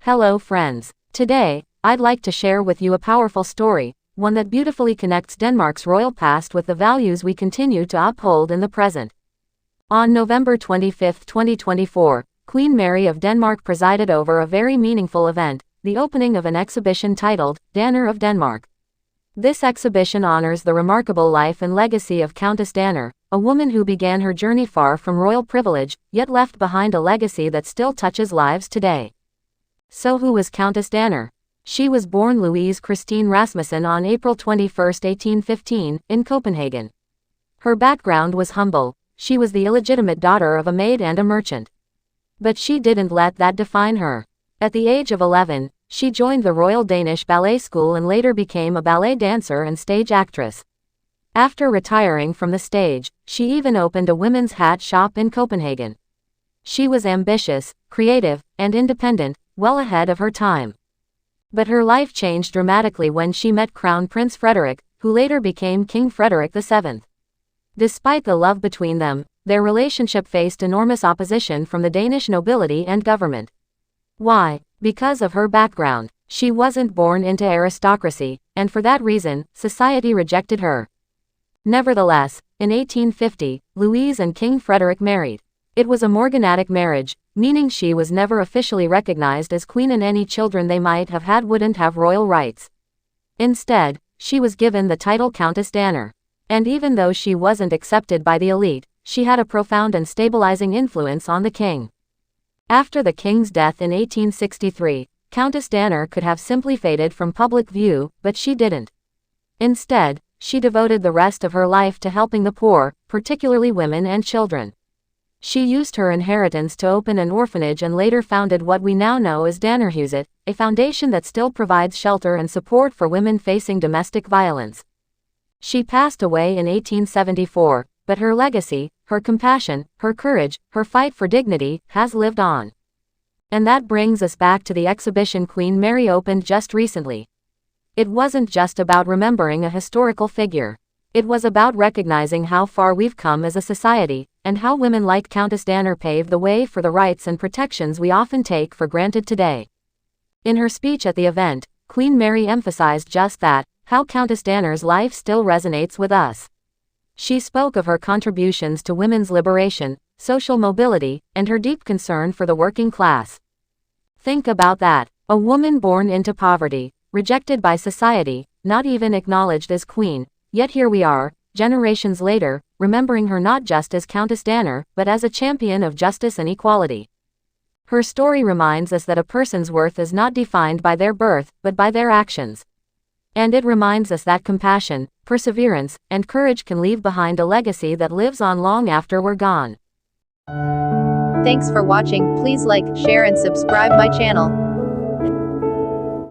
Hello friends. Today, I'd like to share with you a powerful story, one that beautifully connects Denmark's royal past with the values we continue to uphold in the present. On November 25, 2024, Queen Mary of Denmark presided over a very meaningful event, the opening of an exhibition titled, Danner of Denmark. This exhibition honors the remarkable life and legacy of Countess Danner, a woman who began her journey far from royal privilege, yet left behind a legacy that still touches lives today. So who was Countess Danner? She was born Louise Christine Rasmussen on April 21, 1815, in Copenhagen. Her background was humble. She was the illegitimate daughter of a maid and a merchant. But she didn't let that define her. At the age of 11, she joined the Royal Danish Ballet School and later became a ballet dancer and stage actress. After retiring from the stage, she even opened a women's hat shop in Copenhagen. She was ambitious, creative, and independent, well ahead of her time. But her life changed dramatically when she met Crown Prince Frederick, who later became King Frederick VII. Despite the love between them, their relationship faced enormous opposition from the Danish nobility and government. Why? Because of her background. She wasn't born into aristocracy, and for that reason, society rejected her. Nevertheless, in 1850, Louise and King Frederick married. It was a morganatic marriage, meaning she was never officially recognized as queen and any children they might have had wouldn't have royal rights. Instead, she was given the title Countess Danner. And even though she wasn't accepted by the elite, she had a profound and stabilizing influence on the king. After the king's death in 1863, Countess Danner could have simply faded from public view, but she didn't. Instead, she devoted the rest of her life to helping the poor, particularly women and children. She used her inheritance to open an orphanage and later founded what we now know as Dannerhuset, a foundation that still provides shelter and support for women facing domestic violence. She passed away in 1874, but her legacy, her compassion, her courage, her fight for dignity, has lived on. And that brings us back to the exhibition Queen Mary opened just recently. It wasn't just about remembering a historical figure. It was about recognizing how far we've come as a society, and how women like Countess Danner paved the way for the rights and protections we often take for granted today. In her speech at the event, Queen Mary emphasized just that, how Countess Danner's life still resonates with us. She spoke of her contributions to women's liberation, social mobility, and her deep concern for the working class. Think about that, a woman born into poverty, rejected by society, not even acknowledged as queen, yet here we are, generations later, remembering her not just as Countess Danner, but as a champion of justice and equality. Her story reminds us that a person's worth is not defined by their birth, but by their actions. And it reminds us that compassion, perseverance, and courage can leave behind a legacy that lives on long after we're gone. Thanks for watching. Please like, share and subscribe my channel.